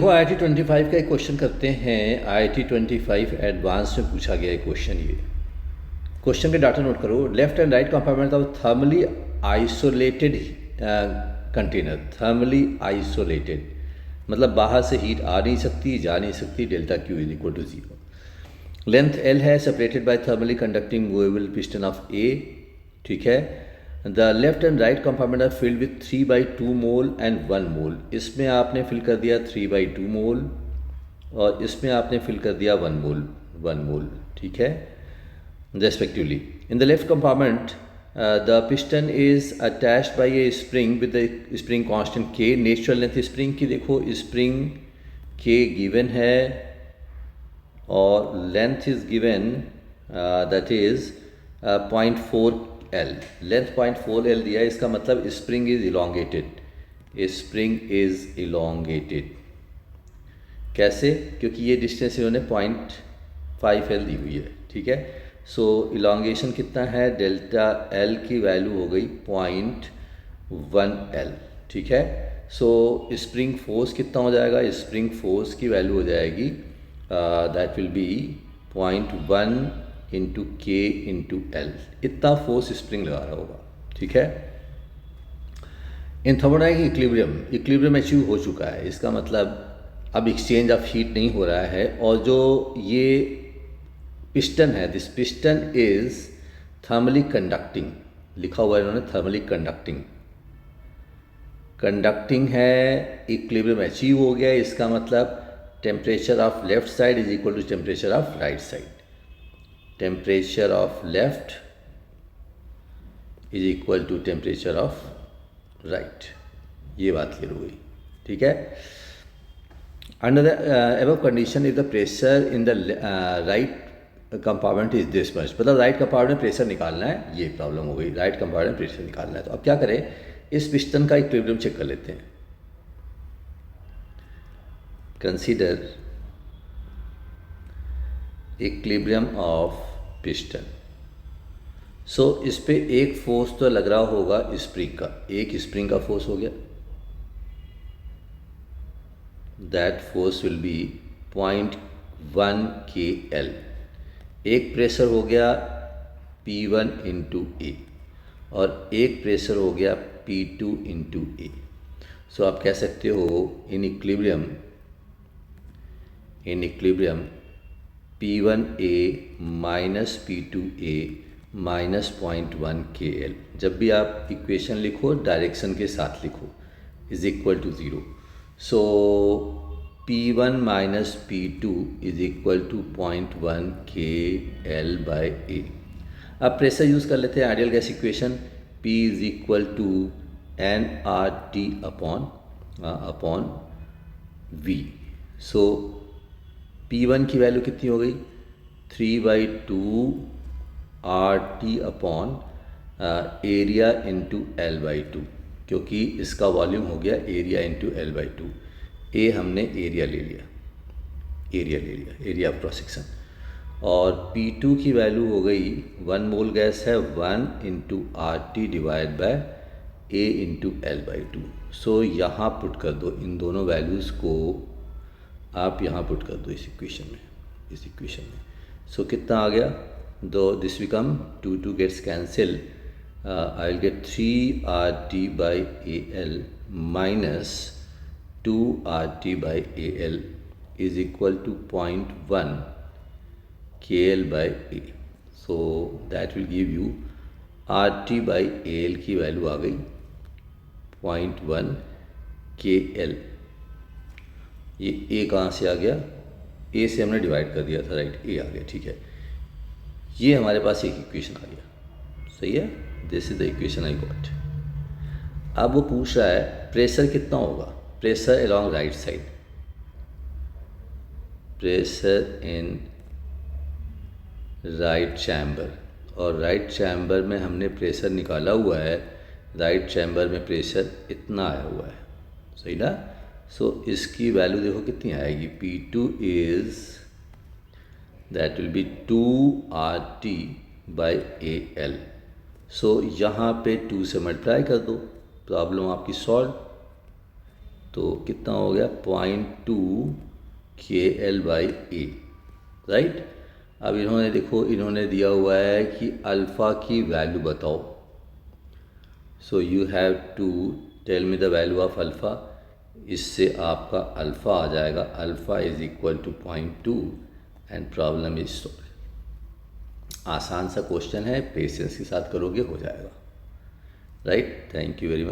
देखो IIT 25 का एक क्वेश्चन करते हैं। IIT 25 एडवांस में पूछा गया है क्वेश्चन। ये क्वेश्चन के डाटा नोट करो। Left and right compartment of thermally isolated container. Thermally isolated मतलब बाहर से हीट आ नहीं सकती, जा नहीं सकती। Delta Q is equal to 0। Length L है, separated by thermally conducting movable piston of A। ठीक है। The left and right compartment are filled with 3/2 mole and 1 mole. इसमें आपने फिल कर दिया 3/2 मोल और इसमें आपने फिल कर दिया 1 मोल। ठीक है, respectively. In the left compartment the piston is attached bye A spring with the spring constant K। Natural length spring की देखो, स्प्रिंग K गिवन है और length is given that is 0.4 L। Length 0.4 L दिया है, इसका मतलब spring is elongated. Spring is elongated कैसे? क्योंकि ये डिस्टेंस इन्होंने 0.5 L दी हुई है। ठीक है, सो इलोंगेशन कितना है? डेल्टा L की वैल्यू हो गई 0.1 L। ठीक है, सो स्प्रिंग फोर्स कितना हो जाएगा? स्प्रिंग फोर्स की वैल्यू हो जाएगी that will be 0.1 into K into L। इतना फोर्स स्प्रिंग लगा रहा होगा। ठीक है, इन थर्मोडायनामिक इक्विलिब्रियम अचीव हो चुका है। इसका मतलब अब एक्सचेंज ऑफ हीट नहीं हो रहा है। और जो ये पिस्टन है, this piston is thermally conducting, लिखा हुआ है इन्होंने थर्मली कंडक्टिंग है। इक्विलिब्रियम अचीव हो गया। इसका मतलब temperature of left side is equal to temperature of right side. Temperature of left is equal to temperature of right. ये बात क्लियर हो गई। ठीक है, under the above condition if the pressure in the right compartment is this much. मतलब right compartment में pressure निकालना है, ये प्रॉब्लम हो गई। राइट कंपार्टमेंट में प्रेशर निकालना है, तो अब क्या करें? इस पिस्टन का इक्विलिब्रियम चेक कर लेते हैं। Consider equilibrium of piston. So इस पे एक फोर्स तो लग रहा होगा स्प्रिंग का, एक स्प्रिंग का फोर्स हो गया। That force will be 0.1 KL। एक प्रेशर हो गया P1 इंटू ए और एक प्रेशर हो गया P2 इंटू ए। सो आप कह सकते हो in equilibrium P1A minus P2A minus 0.1 KL। जब भी आप इक्वेशन लिखो डायरेक्शन के साथ लिखो, is equal to 0। So P1 minus P2 is equal to 0.1 KL by A। अब प्रेशर यूज़ कर लेते हैं ideal gas equation. P is equal to nRT upon V। So P1 की वैल्यू कितनी हो गई? 3/2 RT upon area into L/2, क्योंकि इसका वॉल्यूम हो गया एरिया इंटू L/2। ए हमने एरिया ले लिया, एरिया ऑफ क्रॉस सेक्शन। और P2 की वैल्यू हो गई 1 मोल गैस है 1 into RT divide by A into L/2। सो यहाँ पुट कर दो इन दोनों वैल्यूज़ को, आप यहाँ पुट कर दो इस इक्वेशन में। सो कितना आ गया? दो this become 2 gets cancel. I will get 3RT by AL minus 2RT by AL is equal to 0.1 KL by A। So that will give you RT by AL की वैल्यू आ गई 0.1 KL। ये A कहाँ से आ गया? A से हमने divide कर दिया था, राइट, A आ गया। ठीक है, ये हमारे पास एक इक्वेशन आ गया। सही है, this is the equation I got. अब वो पूछ रहा है प्रेशर कितना होगा? Pressure along right side, pressure in right chamber. और राइट चैम्बर में हमने प्रेशर निकाला हुआ है। राइट चैम्बर में प्रेशर इतना आया हुआ है, सही ना? सो इसकी वैल्यू देखो कितनी आएगी? P2 is that will be 2RT by AL। सो यहाँ पे 2 से मल्टीप्लाई कर दो, प्रॉब्लम आपकी सॉल्व। तो कितना हो गया 0.2 KL/A, राइट। अब इन्होंने देखो, इन्होंने दिया हुआ है कि अल्फ़ा की वैल्यू बताओ। So you have to tell me the value of alpha. इससे आपका अल्फ़ा आ जाएगा, alpha is equal to 0.2 and problem is solve. आसान सा क्वेश्चन है, पेशेंस के साथ करोगे हो जाएगा, right. Thank you very much.